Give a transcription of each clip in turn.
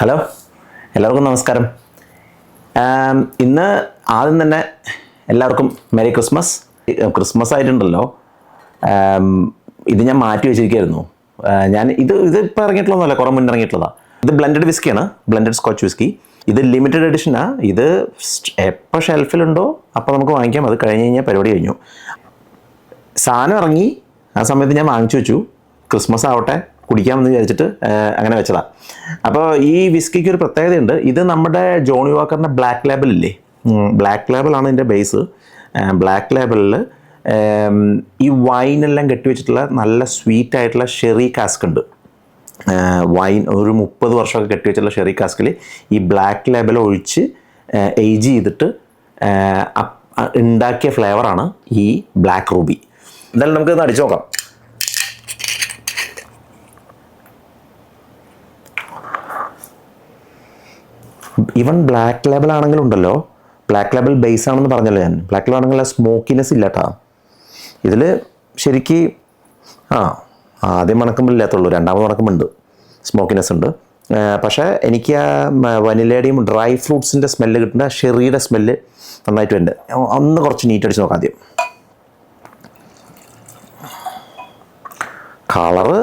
Hello, എല്ലാവർക്കും നമസ്കാരം. ഇന്ന് ആദ്യം തന്നെ എല്ലാവർക്കും മെരി ക്രിസ്മസ്. ക്രിസ്മസ് ആയിട്ടുണ്ടല്ലോ. ഇത് ഞാൻ മാറ്റി വെച്ചിരിക്കുകയായിരുന്നു. ഞാൻ ഇതിപ്പോൾ ഇറങ്ങിയിട്ടുള്ളതല്ല, കുറേ മുന്നേ ഇറങ്ങിയിട്ടുള്ളതാണ്. ഇത് ബ്ലെൻഡഡ് വിസ്കിയാണ്, ബ്ലെൻഡഡ് സ്കോച്ച് വിസ്കി. ഇത് ലിമിറ്റഡ് എഡിഷനാണ്. ഇത് എപ്പോൾ ഷെൽഫിലുണ്ടോ അപ്പോൾ നമുക്ക് വാങ്ങിക്കാം. അത് കഴിഞ്ഞ് കഴിഞ്ഞാൽ പരിപാടി കഴിഞ്ഞു. സാധനം ഇറങ്ങി ആ സമയത്ത് ഞാൻ വാങ്ങിച്ചു വെച്ചു. ക്രിസ്മസ് ആവട്ടെ കുടിക്കാമെന്ന് വിചാരിച്ചിട്ട് അങ്ങനെ വെച്ചതാണ്. അപ്പോൾ ഈ വിസ്കിക്ക് ഒരു പ്രത്യേകതയുണ്ട്. ഇത് നമ്മുടെ ജോണി വാക്കറിൻ്റെ ബ്ലാക്ക് ലേബലില്ലേ, ബ്ലാക്ക് ലേബലാണ് ഇതിൻ്റെ ബേസ്. ബ്ലാക്ക് ലേബലിൽ ഈ വൈനെല്ലാം കെട്ടിവെച്ചിട്ടുള്ള നല്ല സ്വീറ്റ് ആയിട്ടുള്ള ഷെറി കാസ്ക് ഉണ്ട്. വൈൻ ഒരു 30 വർഷമൊക്കെ കെട്ടിവെച്ചിട്ടുള്ള ഷെറി കാസ്കിൽ ഈ ബ്ലാക്ക് ലേബൽ ഒഴിച്ച് ഏജ് ചെയ്തിട്ട് ഉണ്ടാക്കിയ ഫ്ലേവറാണ് ഈ ബ്ലാക്ക് റൂബി. എന്തായാലും നമുക്കിത് അടിച്ചു നോക്കാം. ഈവൻ ബ്ലാക്ക് ലേബൽ ആണെങ്കിലും ഉണ്ടല്ലോ, ബ്ലാക്ക് ലേബൽ ബേസ് ആണെന്ന് പറഞ്ഞല്ലോ ഞാൻ. ബ്ലാക്ക് ലേബൽ ആണെങ്കിൽ സ്മോക്കിനെസ് ഇല്ല കേട്ടോ ഇതിൽ. ശരിക്ക് ആദ്യം മണക്കുമ്പോൾ ഇല്ലാത്തുള്ളൂ, രണ്ടാമത് മണക്കുമ്പോൾ ഉണ്ട്, സ്മോക്കിനെസ് ഉണ്ട്. പക്ഷേ എനിക്ക് ആ വനിലയുടെയും ഡ്രൈ ഫ്രൂട്ട്സിൻ്റെ സ്മെല്ല് കിട്ടുന്ന ഷെറിയുടെ സ്മെല്ല് നന്നായിട്ട് ഉണ്ട്. ഒന്ന് കുറച്ച് നീറ്റ് അടിച്ച് നോക്കാം ആദ്യം. കളറ്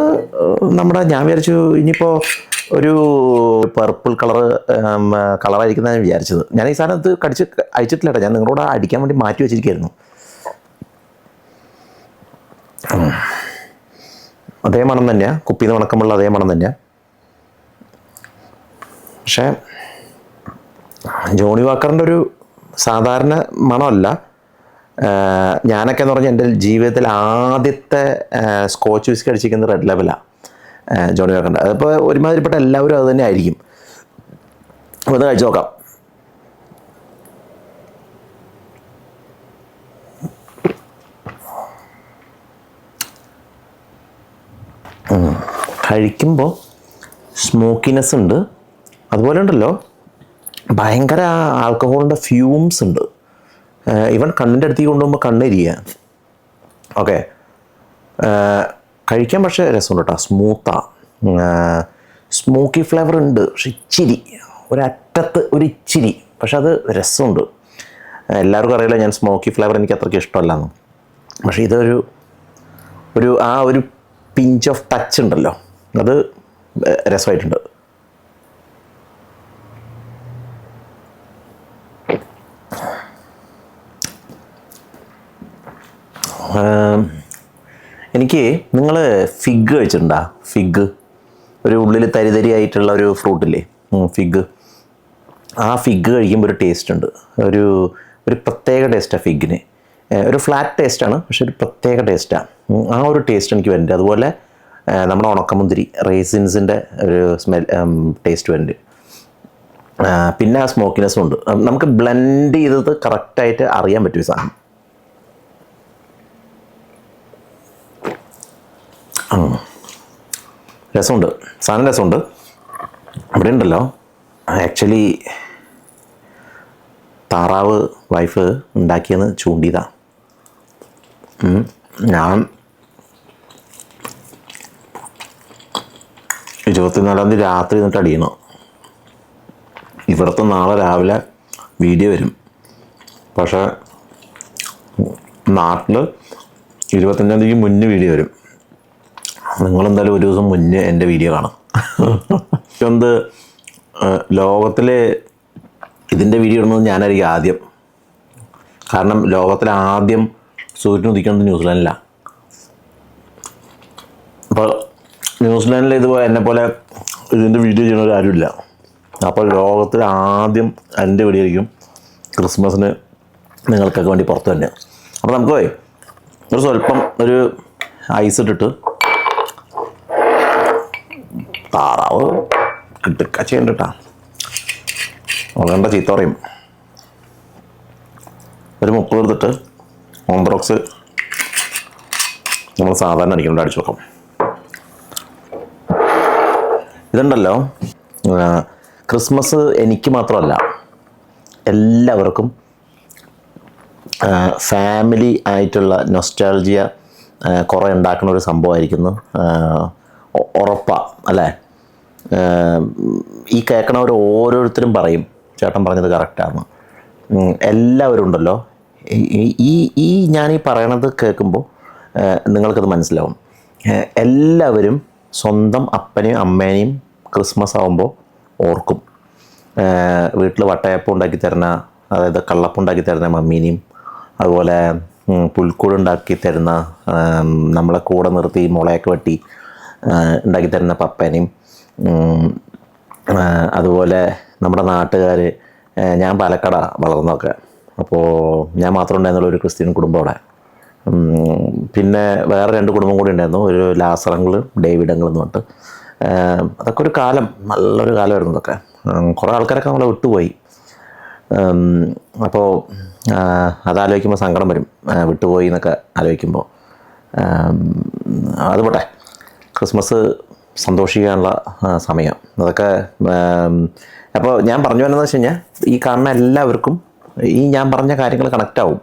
ഞാൻ വിചാരിച്ചു ഇനിയിപ്പോൾ ഒരു പർപ്പിൾ കളറായിരിക്കുന്ന ഞാൻ വിചാരിച്ചത്. ഞാൻ ഈ സാധനം ഇത് അയച്ചിട്ടില്ല കേട്ടോ, ഞാൻ നിങ്ങളോട് അടിക്കാൻ വേണ്ടി മാറ്റി വെച്ചിരിക്കുകയായിരുന്നു. അതേ മണം തന്നെയാണ്, കുപ്പിന്ന് മണക്കുമ്പോൾ അതേ മണം തന്നെയാണ്. പക്ഷേ ജോണി വാക്കറിൻ്റെ ഒരു സാധാരണ മണമല്ല. ഞാനൊക്കെ എന്ന് പറഞ്ഞാൽ എൻ്റെ ജീവിതത്തിൽ ആദ്യത്തെ സ്കോച്ച് വിസ്കി അടിച്ചിരിക്കുന്നത് റെഡ് ലെവലാണ്, ജോണി വാക്കറിൻ്റെ. അതിപ്പോൾ ഒരുമാതിരിപ്പെട്ട എല്ലാവരും അത് തന്നെ ആയിരിക്കും. അപ്പോൾ അത് കഴിച്ചു നോക്കാം. കഴിക്കുമ്പോൾ സ്മോക്കിനെസ് ഉണ്ട്, അതുപോലെ ഉണ്ടല്ലോ ഭയങ്കര ആൽക്കഹോളിൻ്റെ ഫ്യൂംസ് ഉണ്ട്. ഈവൻ കണ്ണിൻ്റെ അടുത്തേക്ക് കൊണ്ടുപോകുമ്പോൾ കണ്ണിരിക്കുക. ഓക്കെ, കഴിക്കാൻ പക്ഷേ രസമുണ്ട് കേട്ടോ, സ്മൂത്താണ്, സ്മോക്കി ഫ്ലേവർ ഉണ്ട്. പക്ഷെ ഇച്ചിരി ഒരറ്റത്ത് ഒരു ഇച്ചിരി, പക്ഷെ അത് രസമുണ്ട്. എല്ലാവർക്കും അറിയില്ല ഞാൻ സ്മോക്കി ഫ്ലേവർ എനിക്ക് അത്രയ്ക്ക് ഇഷ്ടമല്ലാന്ന്. പക്ഷേ ഇതൊരു ഒരു പിഞ്ച് ഓഫ് ടച്ച് ഉണ്ടല്ലോ, അത് രസമായിട്ടുണ്ട്. എനിക്ക് നിങ്ങൾ ഫിഗ് കഴിച്ചിട്ടുണ്ടോ? ഫിഗ്, ഒരു ഉള്ളിൽ തരിതരിയായിട്ടുള്ള ഒരു ഫ്രൂട്ടില്ലേ, ഫിഗ്. ആ ഫിഗ് കഴിക്കുമ്പോൾ ഒരു ടേസ്റ്റ് ഉണ്ട്, ഒരു പ്രത്യേക ടേസ്റ്റാണ് ഫിഗിന്. ഒരു ഫ്ലാറ്റ് ടേസ്റ്റാണ്, പക്ഷെ ഒരു പ്രത്യേക ടേസ്റ്റാണ്. ആ ഒരു ടേസ്റ്റ് എനിക്ക് വരുന്നുണ്ട്. അതുപോലെ നമ്മുടെ ഉണക്കമുന്തിരി റേസിൻസിൻ്റെ ഒരു ടേസ്റ്റ് വരുന്നുണ്ട്. പിന്നെ ആ സ്മോക്കിനെസ്സും ഉണ്ട്. നമുക്ക് ബ്ലെൻഡ് ചെയ്തത് കറക്റ്റായിട്ട് അറിയാൻ പറ്റും ഈ സാധനം. രസമുണ്ട്, സാധനം രസമുണ്ട്. ഇവിടെ ഉണ്ടല്ലോ ആക്ച്വലി താറാവ് വൈഫ് ഉണ്ടാക്കിയെന്ന് ചൂണ്ടിയതാണ്. ഞാൻ 24-ാം തീയതി രാത്രി നിന്നിട്ട് അടിയണം. ഇവിടുത്തെ നാളെ രാവിലെ വീഡിയോ വരും. പക്ഷേ നാട്ടിൽ 25-ാം തീയതിക്ക് മുന്നേ വീഡിയോ വരും. നിങ്ങളെന്തായാലും ഒരു ദിവസം മുന്നേ എൻ്റെ വീഡിയോ കാണാം. എന്ത് ലോകത്തിൽ ഇതിൻ്റെ വീഡിയോ ഇടുന്നത് ഞാനായിരിക്കും ആദ്യം. കാരണം ലോകത്തിൽ ആദ്യം സൂര്യൻ ഉദിക്കുന്നത് ന്യൂസിലാൻഡിലാണ്. അപ്പോൾ ന്യൂസിലാൻഡിൽ ഇതുപോലെ എന്നെപ്പോലെ ഇതിൻ്റെ വീഡിയോ ചെയ്യുന്നവരാരുമില്ല. അപ്പോൾ ലോകത്തിൽ ആദ്യം എൻ്റെ വീഡിയോ ആയിരിക്കും ക്രിസ്മസിന് നിങ്ങൾക്കൊക്കെ വേണ്ടി പുറത്ത് തന്നെ. അപ്പോൾ നമുക്ക് ഒരു സ്വല്പം ഒരു ഐസ് ഇട്ടിട്ട് താറാവ് കിട്ടുകച്ചുണ്ട് കേട്ടോ, അതുകൊണ്ട ചീത്ത പറയും. ഒരു 30 എടുത്തിട്ട് ഓൺബ്രോക്സ് നമ്മൾ സാധാരണ അടിക്കുന്നുണ്ട്, അടിച്ചു നോക്കാം. ഇതുണ്ടല്ലോ ക്രിസ്മസ് എനിക്ക് മാത്രമല്ല എല്ലാവർക്കും ഫാമിലി ആയിട്ടുള്ള നൊസ്റ്റാൾജിയ കുറേ ഉണ്ടാക്കുന്ന ഒരു സംഭവമായിരിക്കുന്നു, ഉറപ്പാണ് അല്ലേ? ഈ കേൾക്കണവർ ഓരോരുത്തരും പറയും ചേട്ടൻ പറഞ്ഞത് കറക്റ്റാണ്. എല്ലാവരും ഉണ്ടല്ലോ, ഈ ഞാനീ പറയണത് കേൾക്കുമ്പോൾ നിങ്ങൾക്കത് മനസ്സിലാവും. എല്ലാവരും സ്വന്തം അപ്പനെയും അമ്മേനെയും ക്രിസ്മസ് ആകുമ്പോൾ ഓർക്കും. വീട്ടിൽ വട്ടയപ്പം ഉണ്ടാക്കി തരുന്ന, അതായത് കള്ളപ്പം ഉണ്ടാക്കി തരുന്ന മമ്മീനെയും, അതുപോലെ പുൽക്കൂട് ഉണ്ടാക്കി തരുന്ന നമ്മളെ കൂടെ നിർത്തി മുളയൊക്കെ വെട്ടി ഉണ്ടാക്കി തരുന്ന പപ്പേനെയും, അതുപോലെ നമ്മുടെ നാട്ടുകാർ, ഞാൻ പാലക്കാട് വളർന്നൊക്കെ, അപ്പോൾ ഞാൻ മാത്രം ഉണ്ടായിരുന്നുള്ള ഒരു ക്രിസ്ത്യൻ കുടുംബം അവിടെ. പിന്നെ വേറെ 2 കുടുംബം കൂടി ഉണ്ടായിരുന്നു, ഒരു ലാസറങ്ങളും ഡേവിഡങ്ങളും എന്ന് പറഞ്ഞിട്ട്. അതൊക്കെ ഒരു കാലം, നല്ലൊരു കാലമായിരുന്നു അതൊക്കെ. കുറേ ആൾക്കാരൊക്കെ നമ്മളെ വിട്ടുപോയി. അപ്പോൾ അതാലോചിക്കുമ്പോൾ സങ്കടം വരും, വിട്ടുപോയി എന്നൊക്കെ ആലോചിക്കുമ്പോൾ. അത് പോട്ടെ, ക്രിസ്മസ് സന്തോഷിക്കാനുള്ള സമയം അതൊക്കെ. അപ്പോൾ ഞാൻ പറഞ്ഞു വരുന്നത് വെച്ച് കഴിഞ്ഞാൽ, ഈ കാണുന്ന എല്ലാവർക്കും ഈ ഞാൻ പറഞ്ഞ കാര്യങ്ങൾ കണക്റ്റാവും.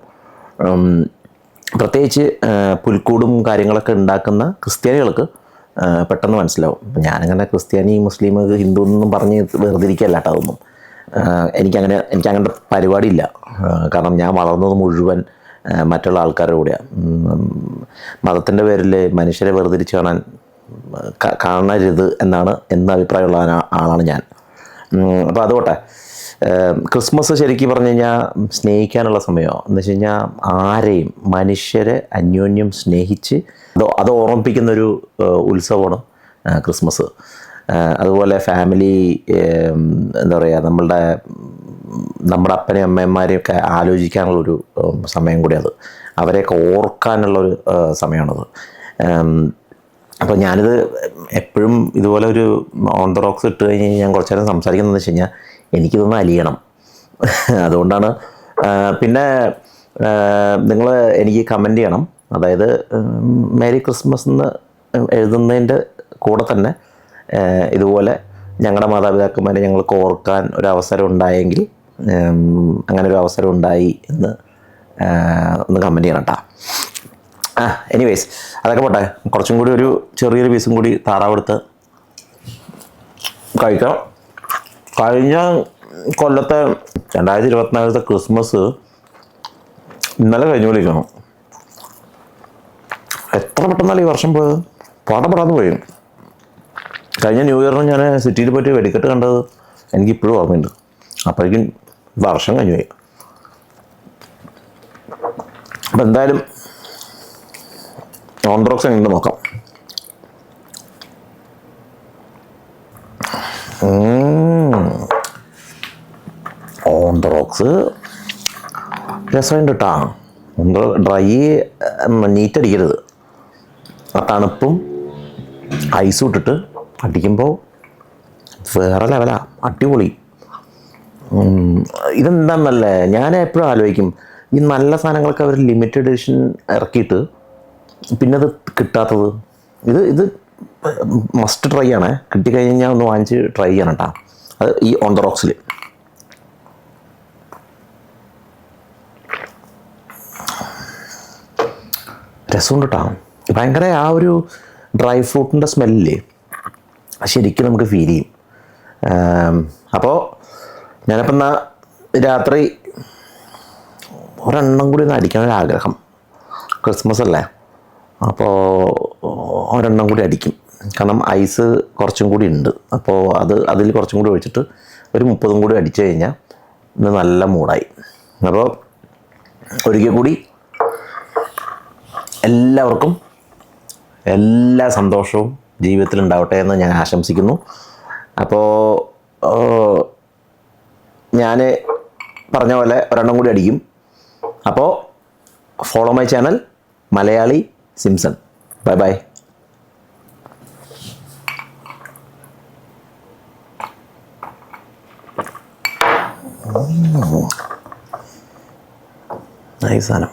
പ്രത്യേകിച്ച് പുൽക്കൂടും കാര്യങ്ങളൊക്കെ ഉണ്ടാക്കുന്ന ക്രിസ്ത്യാനികൾക്ക് പെട്ടെന്ന് മനസ്സിലാവും. ഞാനങ്ങനെ ക്രിസ്ത്യാനി, മുസ്ലിം, ഹിന്ദു എന്നൊന്നും പറഞ്ഞ് വേർതിരിക്കല്ല കേട്ടോ. അതൊന്നും എനിക്കങ്ങനെ പരിപാടിയില്ല. കാരണം ഞാൻ വളർന്നത് മുഴുവൻ മറ്റുള്ള ആൾക്കാരുടെ കൂടെയാണ്. മതത്തിൻ്റെ പേരിൽ മനുഷ്യരെ വേർതിരിച്ച് കാണരുത് എന്ന അഭിപ്രായമുള്ള ആളാണ് ഞാൻ. അപ്പോൾ അതുകൊട്ടെ, ക്രിസ്മസ് ശരിക്കും പറഞ്ഞു കഴിഞ്ഞാൽ സ്നേഹിക്കാനുള്ള സമയമോ എന്ന് വെച്ച് കഴിഞ്ഞാൽ, ആരെയും മനുഷ്യരെ അന്യോന്യം സ്നേഹിച്ച് അത് ഓർമ്മിപ്പിക്കുന്നൊരു ഉത്സവമാണ് ക്രിസ്മസ്. അതുപോലെ ഫാമിലി, എന്താ പറയുക, നമ്മുടെ അപ്പനെയും അമ്മയന്മാരെയൊക്കെ ആലോചിക്കാനുള്ളൊരു സമയം കൂടി അത്, അവരെയൊക്കെ ഓർക്കാനുള്ളൊരു സമയമാണത്. അപ്പോൾ ഞാനിത് എപ്പോഴും ഇതുപോലെ ഒരു ഓൺ ദ റോക്സ് ഇട്ട് കഴിഞ്ഞ് ഞാൻ കുറച്ച് നേരം സംസാരിക്കുന്നതെന്ന് വെച്ച് കഴിഞ്ഞാൽ, എനിക്കിതൊന്ന് അലിയണം. അതുകൊണ്ടാണ്. പിന്നെ നിങ്ങൾ എനിക്ക് കമൻറ്റ് ചെയ്യണം. അതായത് മേരി ക്രിസ്മസ് എന്ന് എഴുതുന്നതിൻ്റെ കൂടെ തന്നെ ഇതുപോലെ ഞങ്ങളുടെ മാതാപിതാക്കന്മാരെ ഞങ്ങൾക്ക് ഓർക്കാൻ ഒരവസരം ഉണ്ടായെങ്കിൽ, അങ്ങനെ ഒരു അവസരം ഉണ്ടായി എന്ന് ഒന്ന് കമൻറ്റ് ചെയ്യണം കേട്ടോ. എനിവേയ്സ്, അതൊക്കെ പോട്ടെ. കുറച്ചും കൂടി ഒരു ചെറിയൊരു പീസും കൂടി താറാവെടുത്ത് കഴിക്കാം. കഴിഞ്ഞ കൊല്ലത്തെ 2024 ക്രിസ്മസ് ഇന്നലെ കഴിഞ്ഞു വിളിക്കണം. എത്ര പെട്ടെന്നല്ല ഈ വർഷം പോയത്, പാടപ്പെടാതെ പോയി. കഴിഞ്ഞ ന്യൂ ഇയറിന് ഞാൻ സിറ്റിയിൽ പോയിട്ട് വെടിക്കെട്ട് കണ്ടത് എനിക്കിപ്പോഴും ഓർമ്മയുണ്ട്. അപ്പോഴേക്കും വർഷം കഴിഞ്ഞു പോയി. അപ്പം എന്തായാലും ഓൺഡ്രോക്സ് എങ്ങനെ നോക്കാം. ഓൺഡ്രോക്സ് രസമുണ്ട് കേട്ടോ. ഡ്രൈ നീറ്റടിക്കരുത്. ആ തണുപ്പും ഐസും ഇട്ടിട്ട് അടിക്കുമ്പോൾ വേറെ ലെവലാ, അടിപൊളി. ഇതെന്താണെന്നല്ലേ ഞാൻ എപ്പോഴും ആലോചിക്കും, ഈ നല്ല സാധനങ്ങളൊക്കെ അവർ ലിമിറ്റഡ് എഡിഷൻ ഇറക്കിയിട്ട് പിന്നെ അത് കിട്ടാത്തത്. ഇത് മസ്റ്റ് ട്രൈ ആണ്. കിട്ടിക്കഴിഞ്ഞാൽ ഒന്ന് വാങ്ങിച്ച് ട്രൈ ചെയ്യണം കേട്ടോ. അത് ഈ ഓൺ ദ റോക്സിൽ. രസമുണ്ട് കേട്ടോ. ഭയങ്കര ആ ഒരു ഡ്രൈ ഫ്രൂട്ടിൻ്റെ സ്മെല്ലില്ലേ, ശരിക്കും നമുക്ക് ഫീൽ ചെയ്യും. അപ്പോൾ ഞാനിപ്പോൾ എന്നാൽ രാത്രി ഒരെണ്ണം കൂടി ഒന്ന് അടിക്കാനൊരാഗ്രഹം. ക്രിസ്മസ് അല്ലേ, അപ്പോൾ ഒരെണ്ണം കൂടി അടിക്കും. കാരണം ഐസ് കുറച്ചും കൂടി ഉണ്ട്. അപ്പോൾ അതിൽ കുറച്ചും കൂടി ഒഴിച്ചിട്ട് ഒരു 30 കൂടി അടിച്ചു കഴിഞ്ഞാൽ ഇന്ന് നല്ല മൂടായി. അപ്പോൾ ഒരിക്കൽ കൂടി എല്ലാവർക്കും എല്ലാ സന്തോഷവും ജീവിതത്തിൽ ഉണ്ടാവട്ടെ എന്ന് ഞാൻ ആശംസിക്കുന്നു. അപ്പോൾ ഞാൻ പറഞ്ഞ പോലെ ഒരെണ്ണം കൂടി അടിക്കും. അപ്പോൾ follow my channel Malayali Simpson. Bye bye. Nice സാധനം.